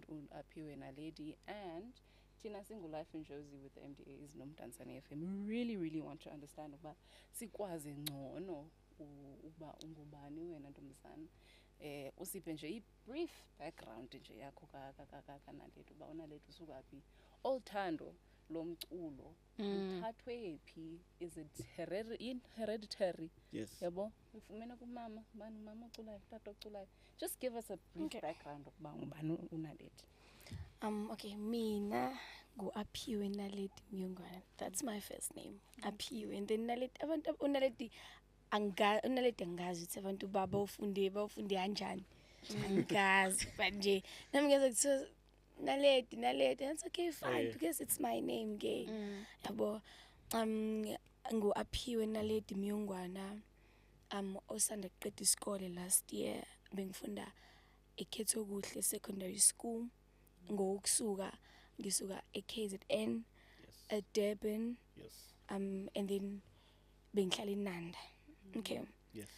background aphiwe nalady, and Tina Single Life in Josie with the MDAs nomdansane FM really want to understand uba sikwazi ngcono uba ungubani wena ntombazana. Usiphe nje i-brief background nje yakho kanaledi uba unaledi usuka phi, olthando lomculo uthathwe phi, is it hereditary? Yes. Yabo ufumene kumama ubani umama oculayo, tata oculayo? Just give us a brief background ukuba ngubani unaledi. Okay, mina ngu-Aphiwe Naledi Myungwana. That's my first name, Aphiwe. And then Naledi, abantu unaledi angazi ukuthi abantu bawufunde kanjani. Angazi but nje nami ngeze kuthiwa Naledi. That's okay, fine, because it's my name ke. Yabo ngu-Aphiwe Naledi Myungwana. Osanda kuqeda isikole last year. Bengifunda eKhethokuhle Secondary School. Ngisuka eKZN, at Durban. Yes. And then bengihlala eNanda. Okay. Yes.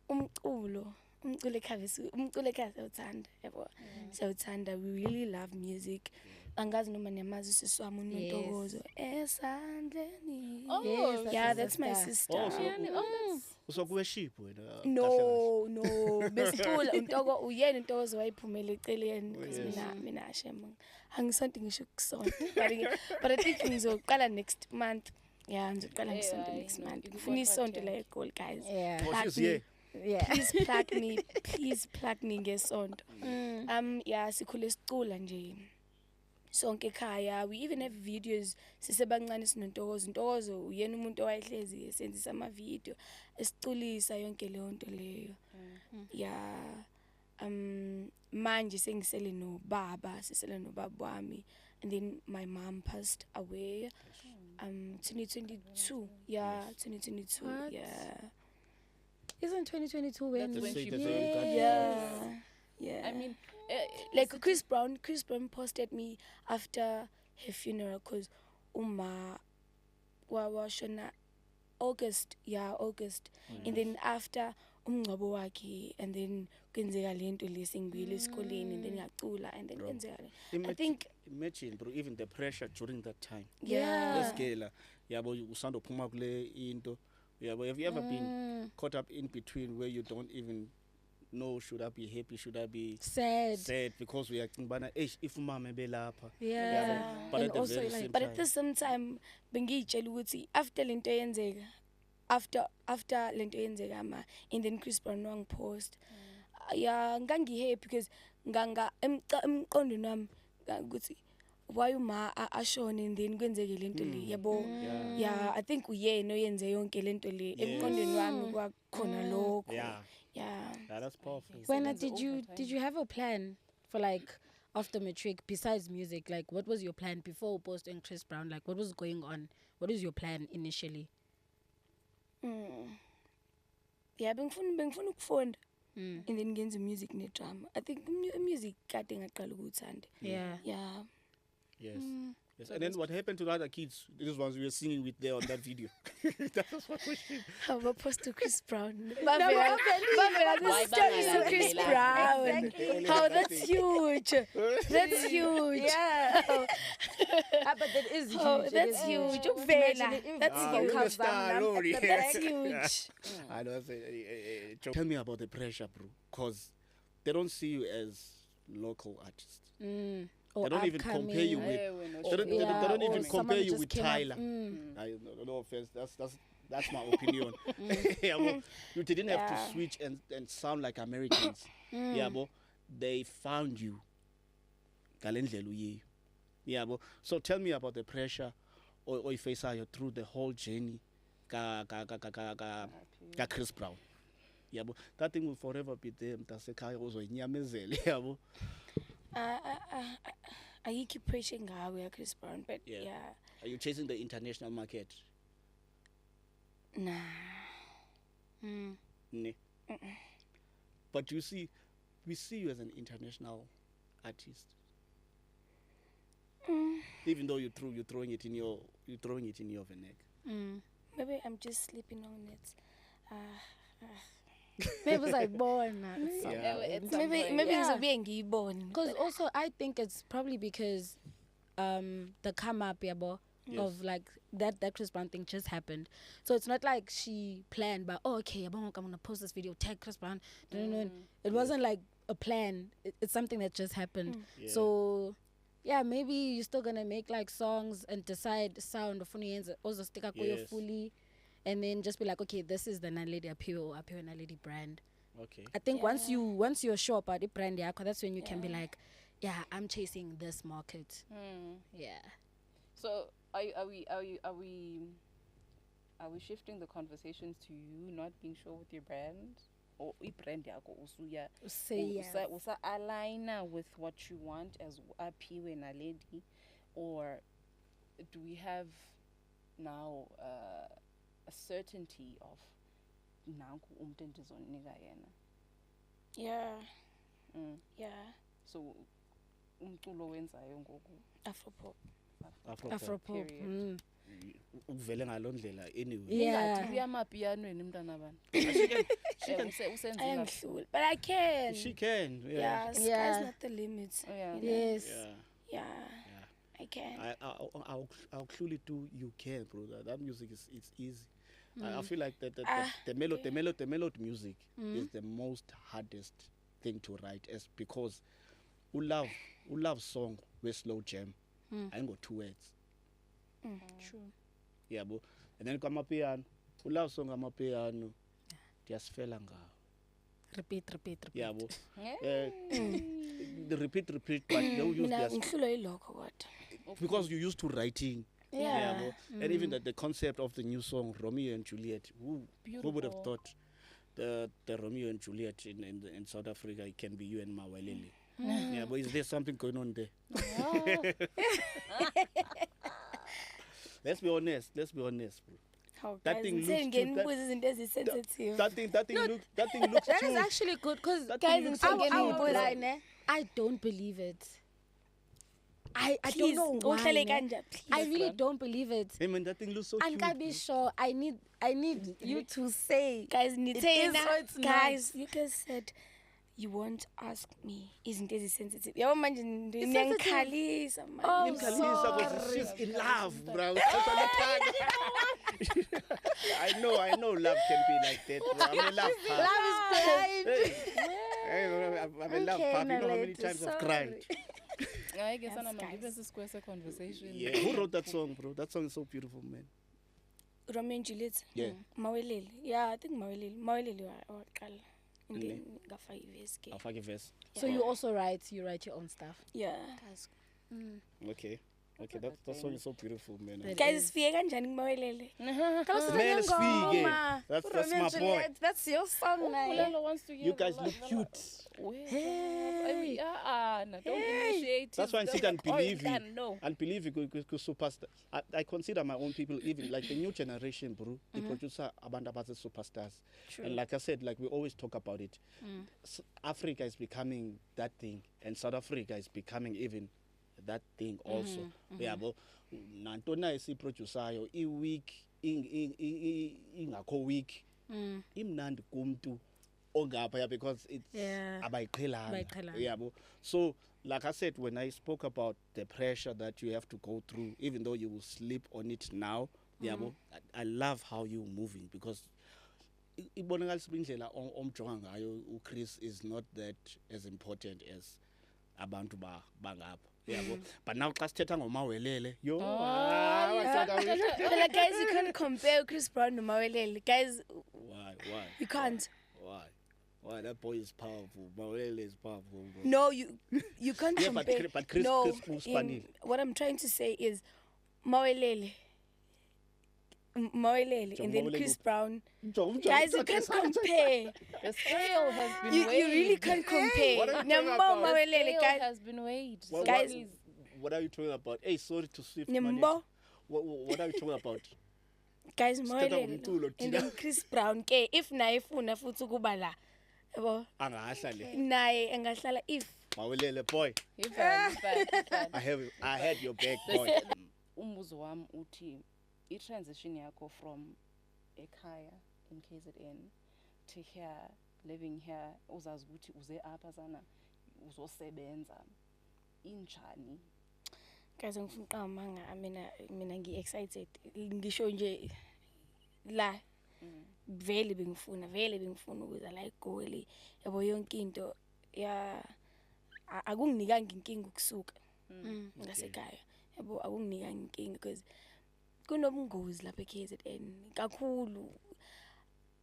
Umculo ekhaya siyawuthanda, yabo. Siyawuthanda. We really love music. Angazi noma niyamazi usisi wami uNontokozo esandleni. Oh, yeah, that's my sister. So worship wena. No, besicula uyena uNtokozo wayiphumela eceleni because mina shema angisonto ngisho kusonto but I think ngizoqala next month. Yeah, ngizoqala ngisonto next month. Ngifuna isonto la eGoli, guys. Yeah. Please plug me ngesonto. Yeah, sikhule sicula nje sonke ekhaya. We even have videos sisebancane sinoNtokozo. Ntokozo uyena umuntu owayehlezi esenzisa ama video esiculisa yonke leyo nto leyo. Yeah. Manje sengisele nobaba wami, and then my mom passed away 2022. Yeah, 2022. What? Yeah. Isn't 2022 when? That's when she Yeah. I mean, like Chris Brown posted me after her funeral because Uma washona August. And then after umngcwabo wakhe, and then kwenzeka lento lesingibuyele esikoleni, and then ngacula, and then kwenzeka. I think imagine bro, even the pressure during that time. Yeah. Lesgela yabo usando phuma kule into. Yabo, have you ever been caught up in between where you don't even know, should I be happy, should I be sad because we are thinking if mama be lapha. Yeah. But and at also the at the same time bengiyitshela ukuthi after lento yenzeka, after lento yenzeka and then Chris Brown wangipost. Yeah, ngangihappy because emqondweni wami ukuthi why uma ashone and then kwenzeke lento le, yabo. Yeah, I think uyena oyenze yonke lento le emqondweni wami kwakhona lokho. Yeah, that's powerful. When did you have a plan for like after matric besides music? Like what was your plan before Post and Chris Brown? Like what was going on? What was your plan initially? Yeah, bengifuna ukufunda. And then ngenza music nedrama. I think music kade ngaqala ukuthanda. Yeah. Yes. Yes. And then what happened to the other kids? These ones we were singing with there on that video. That was what we did. How about Post to Chris Brown? Why The story to Chris Brown. Exactly. Oh, that's huge. That's huge. Yeah. But that is huge. Oh, that's huge. That's huge. I know. Tell me about the pressure, bro. Because they don't see you as local artists. They don't even compare you with. They don't even compare you with Tyler. No offense. That's my opinion. Yeah, well, you didn't have to switch and sound like Americans. Yeah, but they found you. Yeah, but so tell me about the pressure or if I saw through the whole journey. Chris Brown. Yeah, but that thing will forever be there. I keep preaching Chris Brown, but yeah. Are you chasing the international market? Nah. Nee. But we see you as an international artist. Even though you're throwing it in your vernac. Maybe I'm just sleeping on it. Maybe it's like born. Maybe ngizobuye ngiyibone. Because also I think it's probably because the come up of like that Chris Brown thing just happened. So it's not like she planned, but okay, I'm gonna post this video, tag Chris Brown. No. It wasn't like a plan. It's something that just happened. So yeah, maybe you're still gonna make like songs and decide sound of also stick fully, and then just be like, okay, this is the Naledi Appeal Naledi brand. Okay. I think once you're sure about the brand, that's when you can be like, yeah, I'm chasing this market. Yeah. So are we shifting the conversations to you not being sure with your brand? Or brand yakho usuya usa align with what you want as Aphiwe Naledi, or do we have now a certainty of nanku umuntu endizonika yena? Yeah. So umculo wenzayo ngoku Afropop. Uvele ngalondlela anyway. Ingathi uyamapianweni mntana bani. Usenzile. But I can. She can. Yeah. Sky's not the limit. Yes. Yeah. I can. I'll truly do. You can, bro. That music it's easy. I feel like the melody music is the most hardest thing to write, because love song with slow jam. I ain't got 2 words. True. Yeah, bo. And then come piano. Love song piano. Just fell ngawo. Repeat. Yeah, bo. The repeat, but they use because you used to writing. Yeah. And even the concept of the new song Romeo and Juliet. Who would have thought the Romeo and Juliet in South Africa, it can be you and Mawelele. Yeah, but is there something going on there? Let's be honest, bro. That thing looks too, that thing looks that too. is actually good, because guys, I don't believe it. I don't know why. I really don't believe it. Hey man, that thing looks so and cute. can't be sure. I need you to say, guys, guys, you guys said you won't ask me. Isn't this sensitive? Yabo manje ngiyangikhalisa manje. Oh, Because she's in love, bro. I know love can be like that, bro. I'm a love pup. love is blind. I'm a love pup. You know how many times I've cried. I guess I'm a different square conversation. Yeah, who wrote that song, bro? That song is so beautiful, man. Romeo and Juliet. Yeah. Mawelele. Yeah, I think Mawelele waqala. And then ngafaka ivesi ke. I'll give verse. So you also write your own stuff. Yeah. Okay, that song is so beautiful, man. Guys, sifike kanjani kuMawelele? Man, speak. That's my boy. That's your song, man. Wants to hear You guys look cute. Hey. Don't initiate. That's why I sit and believe you. No. And believe you could superstar. I consider my own people, even like the new generation, bro. The producer Abanda Baza superstars. True. And like I said, like we always talk about it. Africa is becoming that thing, and South Africa is becoming even that thing also. Yeah, but Nantona is a producer. I week ingakho week. Imnandi kumtu ongapha, because it's abayiqhelanga. Yeah, so like I said, when I spoke about the pressure that you have to go through, even though you will sleep on it now, yeah, I love how you're moving, because ibonakala indlela omjonga ngayo uChris is not that as important as abantu bangapha. Yeah, but now xa sithetha ngoMawelele, yo. Guys, you can't compare Chris Brown to Mawelele. Guys, Why? You can't. Why? That boy is powerful. Mawelele is powerful, bro. No, you can't Yeah, compare. but Chris moves funny. What I'm trying to say is Mawelele and then Chris Brown. Guys, you can't compare. The scale has been You weighed. really can't compare. What are you talking Nambo about? Mawelele, The scale guys. has been weighed. Guys, What are you talking about? Hey, sorry to Swift. Nambo. What are you talking about? Guys, Sithetha Mawelele ngomculo and thina. then Chris Brown ke if naye efuna futhi ukuba la. Yabo, Angahla le. naye engahlala if Mawelele boy. Ifan. I had your back, boy. Umbuzo wami uthi i-transition yakho from ekhaya in KZN to here living here uzazi ukuthi uze apha sana uzosebenza injani? Guys, ngifuna uqamba mina ngi-excited ngisho nje la vele bengifuna ukuza la eGoli yabo yonke into ya akunginikanga inkinga ukusuka ngasekhaya yabo akunginikanga inkinga because kunobungozi lapha eKZN kakhulu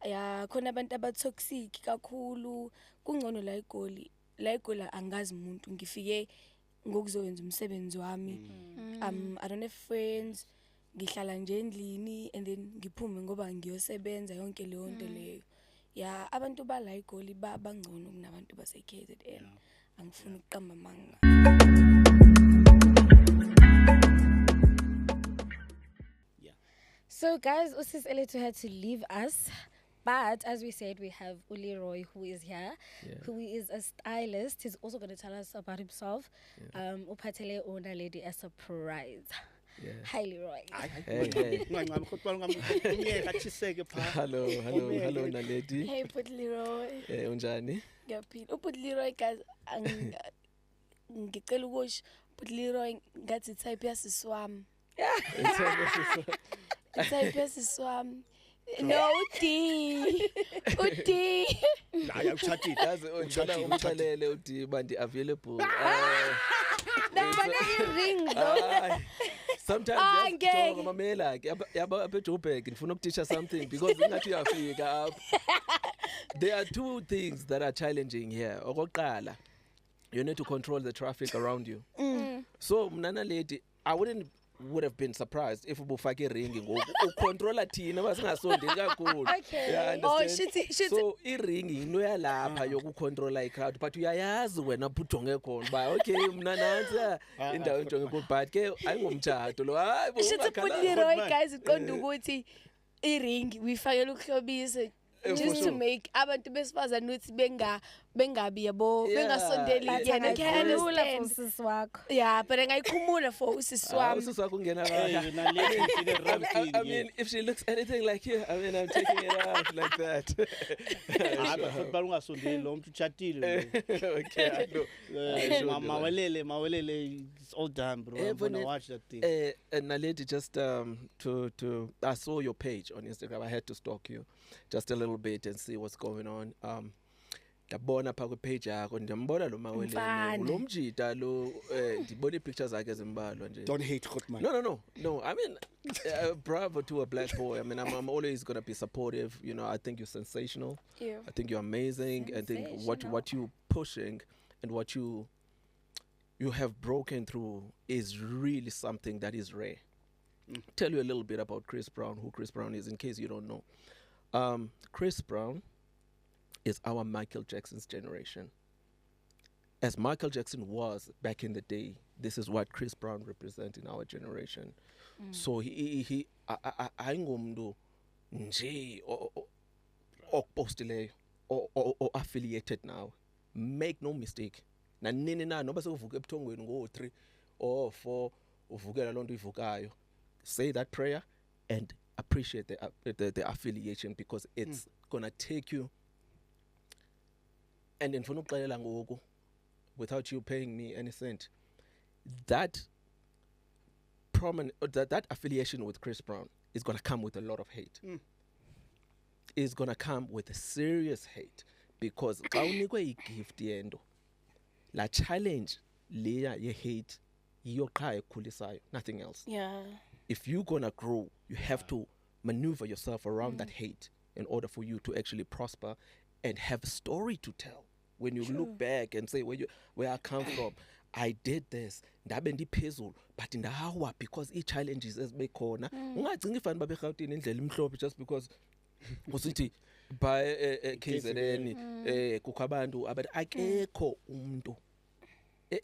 ya khona abantu abatoxic kakhulu kungcono la eGoli angazi umuntu ngifike ngokuzowenza umsebenzi wami I don't have friends ngihlala nje endlini and then ngiphume ngoba ngiyosebenza yonke leyo nto leyo ya abantu bala eGoli bangcono kunabantu base KZN angifuni ukuqamba manga. So guys, Usis Eletu had to leave us. But as we said, we have Uli Roy, who is here, who is a stylist. He's also going to tell us about himself. Upatele Ona Lady as a surprise. Hi, Leroy. Hello, Naledi. Hey, put Leroy. Unjani? Put Leroy, guys. Ngicela ukuthi put Leroy ngathi type yasiswami. Type yasiswami. No, Uti. Hayi uchathi. Yazi ngicela umxelele uthi bandi available. Ring. Sometimes ngomamela yaba eJoburg ngifuna ukuteacher something because ingathi uyafika up. There are two things that are challenging here. Okoqala, you need to control the traffic around you. So mnana lady, I would have been surprised if ubufake ring ngokucontrola thina basingasondeli kakhulu. Yeah, understand? So iring into yalapha yokucontrola iCrowd but uyayazi wena ujonge khona ba okay mina nansi indawo enjonge khona but ke ayingomtshado lo hayi bo Shithi put Leroy guys iqonda ukuthi iring uyifakela ukuhlobisa just to make abantu besifazana ukuthi bengabi yabo bengasondeli yena can understand. Yeah, but ngayikhumula for usisi wami. Usisi wakho ungena I mean if she looks anything like you, I mean I'm taking it out like that. Futhi ungasondeli lo muntu uchatile. Okay, I know. Mawelele it's all done bro. I'm gonna watch that thing. And Naledi, just to I saw your page on Instagram. I had to stalk you just a little bit and see what's going on. Ndabona pha kwi-page yakho ndiyambona lo mawelele lo mjita lo ndibona ii-pictures zakhe ezimbalwa nje. Don't hate Khotman. No, I mean bravo to a black boy. I mean I'm always going to be supportive, you know. I think you're sensational. Yeah. I think you're amazing. I think what you pushing and what you have broken through is really something that is rare. Tell you a little bit about Chris Brown, who Chris Brown is in case you don't know. Chris Brown is our Michael Jackson's generation. As Michael Jackson was back in the day, this is what Chris Brown represents in our generation. So he ayingomntu nje okupostileyo or affiliated now. Make no mistake. Nanini na noba sekuvuka ebuthongweni ngo3 or 4 uvukela lonto ivukayo. Say that prayer and appreciate the affiliation because it's gonna take you. And then ngifuna ukuxelela ngoku without you paying me any cent, that affiliation with Chris Brown is going to come with a lot of hate. It's going to come with a serious hate because xa unikwe igift yento la challenge leya ye hate yiyo qha ekhulisayo, nothing else. Yeah. If you're going to grow, you have to maneuver yourself around that hate in order for you to actually prosper and have a story to tell. When you look back and say where I come from, I did this, ndabe ndiphezulu but ndawa because challenges ezibekhona. Ungagcina ifani babe eGauteng indlela imhlophe just because usithi by KZN kukho abantu akekho umuntu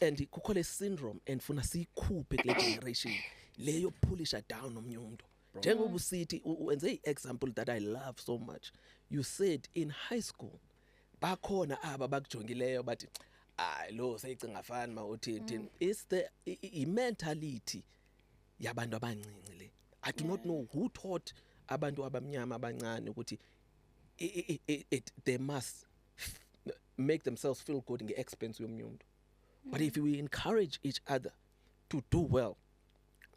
and kukho le syndrome and funa siyikhuphe kule generation leyo pullisha down omnye umuntu. Njengoba usithi wenze example that I love so much. You said in high school bakhona aba bakujongileyo bathi lo seyicinga fani mawuthini. It's the mentality yabantu abancinci le. I do not know who taught abantu abamnyama abancane ukuthi they must make themselves feel good in the expense yomuntu. But if we encourage each other to do well,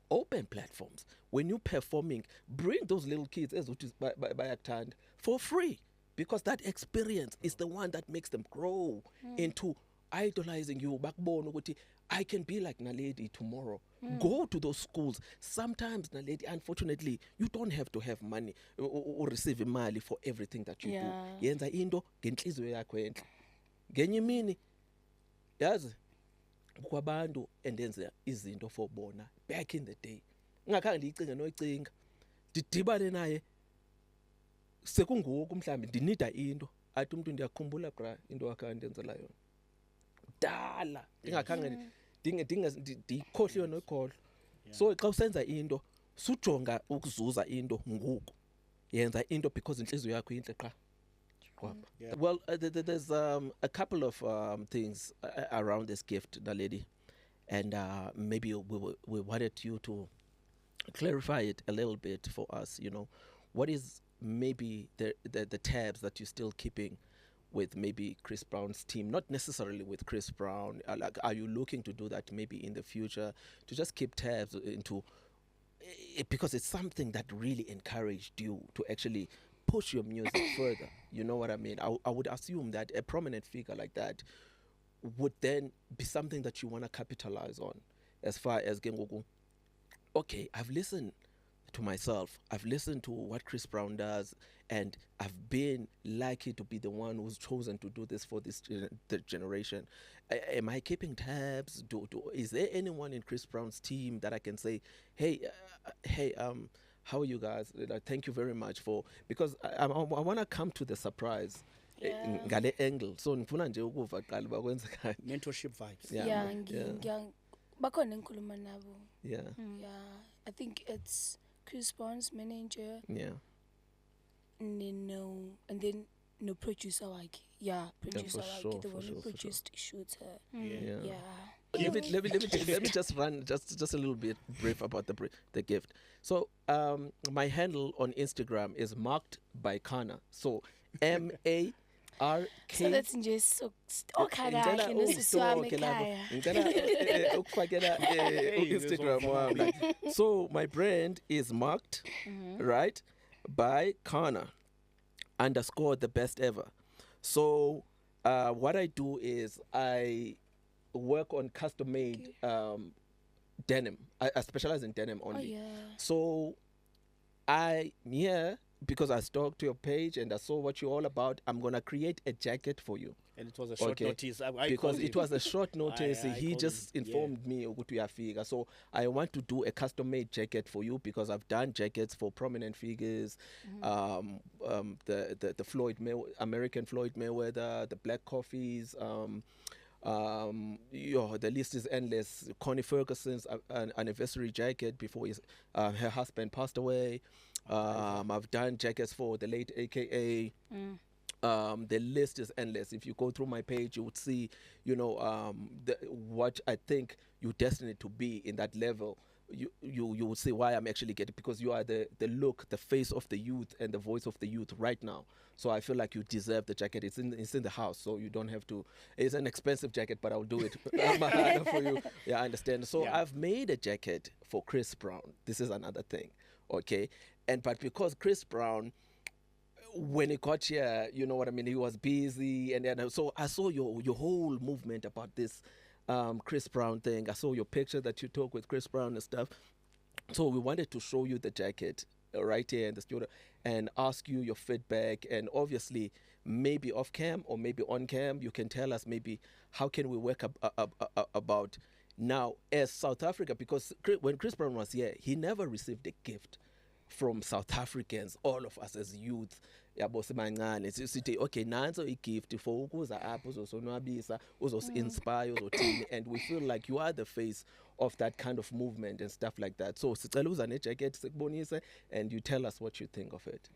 open platforms, when you're performing, bring those little kids as which is bayakuthanda for free, because that experience is the one that makes them grow into idolizing you. Bakubona ukuthi I can be like Naledi tomorrow. Go to those schools. Sometimes Naledi, unfortunately, you don't have to have money or receive imali for everything that you do. Yenza into ngenhliziyo yakho enhle. Ngenye imini yazi kwabantu endenza izinto for bona back in the day. Ngakhange ndiyicinga noyicinga. Didibane naye sekungoku mhlambi ndinida into. Athi umuntu ndiyakhumbula bra into wakhe ndenzela yona. Dala ngakhange ndikhohliwe nokhohlo. So xa usenza into sujonga ukuzuza into ngoku. Yenza into because inhliziyo yakho inhle qha. Well, there's a couple of things around this gift, Naledi, and maybe we wanted you to clarify it a little bit for us. You know, what is maybe the tabs that you're still keeping with maybe Chris Brown's team, not necessarily with Chris Brown. Like, are you looking to do that maybe in the future to just keep tabs into it, because it's something that really encouraged you to actually push your music further? You know what I mean? I would assume that a prominent figure like that would then be something that you want to capitalize on, as far as Gengoku. Okay, I've listened to myself. I've listened to what Chris Brown does, and I've been lucky to be the one who's chosen to do this for this the generation. Am I keeping tabs? Is there anyone in Chris Brown's team that I can say, hey, how are you guys? Thank you very much for, because I want to come to the surprise ngale angle. So ngifuna nje ukuva qala bakwenzekani. Mentorship vibes. Bakhona enkuluma nabo. Yeah. I think it's Chris Brown's manager. Yeah. And then no producer like producer like the one who produced Shooter. Yeah. Let me just run just a little bit brief about the gift. So my handle on Instagram is marked by Kana. So MARK. So that's just so okagake nosiswami ekhaya. Ngicela ukufakela Instagram wami. So my brand is marked right by Kana _ the best ever. So what I do is I work on custom made denim. I specialize in denim only. So because I stalked your page and I saw what you're all about, I'm gonna create a jacket for you. And it was a short notice. Because it was a short notice. He just informed me ukuthi uyafika. So I want to do a custom-made jacket for you, because I've done jackets for prominent figures, the American Floyd Mayweather, the Black Coffees. The list is endless. Connie Ferguson's anniversary jacket before her husband passed away. I've done jackets for the late AKA. The list is endless. If you go through my page, you would see, what I think you're destined to be in that level. You will see why I'm actually getting, because you are the look, the face of the youth and the voice of the youth right now. So I feel like you deserve the jacket. It's in the house, so you don't have to. It's an expensive jacket, but I'll do it for you. Yeah, I understand. So I've made a jacket for Chris Brown. This is another thing, okay? But because Chris Brown, when he got here, you know what I mean, he was busy, and then so I saw your whole movement about this Chris Brown thing. I saw your picture that you took with Chris Brown and stuff. So we wanted to show you the jacket right here in the studio and ask you your feedback, and obviously maybe off cam or maybe on cam you can tell us maybe how can we work about now as South Africa, because when Chris Brown was here, he never received a gift from South Africans, all of us as youth. Yabo simancane sithi okay nanso igift for ukuza apho uzosonwabisa uzosinspire uzothini, and we feel like you are the face of that kind of movement and stuff like that. So sicela uza ne jacket sikubonise and you tell us what you think of it.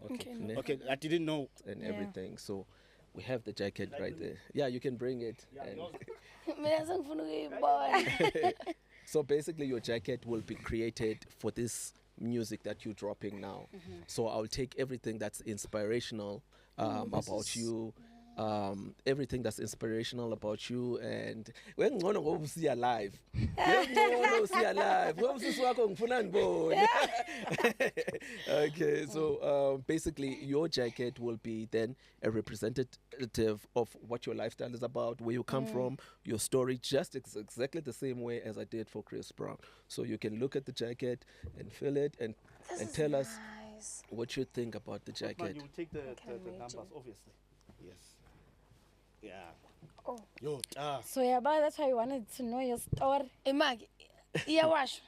Okay, I didn't know and everything. So we have the jacket right there. Yeah, you can bring it. So basically your jacket will be created for this music that you're dropping now. So I'll take everything that's inspirational about you, everything that's inspirational about you, and when we see alive, okay, so basically your jacket will be then a representative of what your lifestyle is about, where you come from, your story, just exactly the same way as I did for Chris Brown. So you can look at the jacket and feel it and tell us what you think about the jacket. Man, you take the numbers, obviously. Yes. Yeah. Oh. Yo, So yeah, but that's why I wanted to know your story. Imagi, iyawash.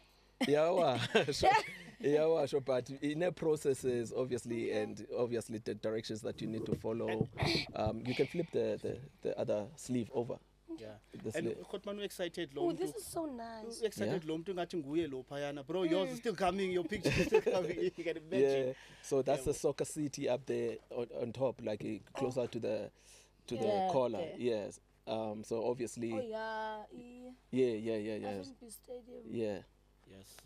Yeah, sure, but in the processes, obviously, and obviously the directions that you need to follow, you can flip the other sleeve over. Yeah. The And sleeve. Khotman, we're excited. Oh, this is so nice. Excited, bro. Yours is still coming. Your picture is still coming. You can imagine. Yeah, so that's the Soccer City up there on top, like closer to the collar. there. Yes. So obviously. Oh yeah. Yeah. FNB Stadium. Yeah. Yes.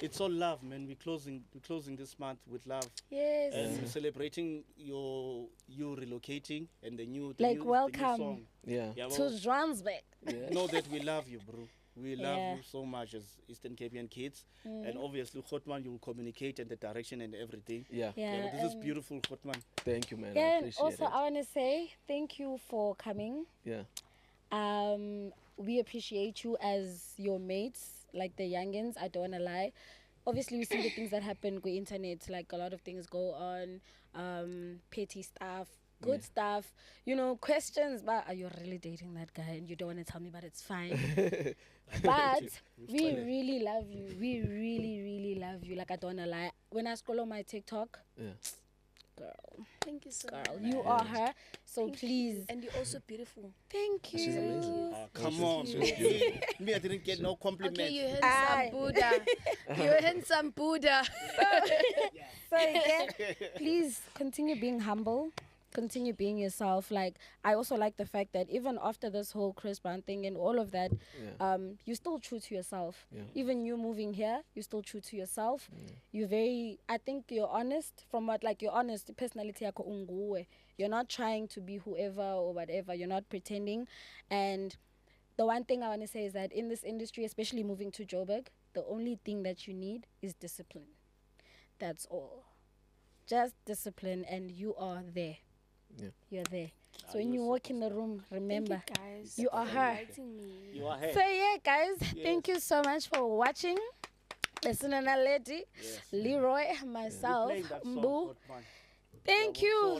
It's all love, man. We're closing this month with love. Yes. And we're celebrating you relocating and the new welcome. song. Yeah. Yeah, To Johannesburg. Yeah. know that we love you, bro. We love Yeah. you so much as Eastern Capean kids. And obviously, Khotman, you'll communicate and the direction and everything. Yeah. But this is beautiful, Khotman. Thank you, man. I Yeah, and appreciate also it. I want to say thank you for coming. Yeah. We appreciate you as your mates, like the youngins. I don't want to lie. Obviously, we see the things that happen on internet, like a lot of things go on, petty stuff, good stuff, questions, but are you really dating that guy? And you don't want to tell me, but it's fine. But we really love you. We really, really love you. Like, I don't want to lie. When I scroll on my TikTok, girl, Thank you so much. you are her. So please, And you're also beautiful. thank you. She's amazing. Come on. Me, I didn't get no compliment. Okay, you Aye. handsome Buddha. You handsome Buddha. So again, please continue being humble, continue being yourself. Like, I also like the fact that even after this whole Chris Brown thing and all of that, you're still true to yourself. Yeah. Even you moving here, you're still true to yourself. You're I think you're honest from you're honest, personality yako unguwe. You're not trying to be whoever or whatever. You're not pretending. And the one thing I want to say is that in this industry, especially moving to Joburg, the only thing that you need is discipline. That's all. Just discipline, and you are there. Yeah. You're there. So when you walk in the room, remember, Thank you guys. you are her. Inviting me. You are here. So yeah, guys, thank you so much for watching. Listening, lady, Leroy, myself, Playing that song, Mbu. Khotman. Thank you.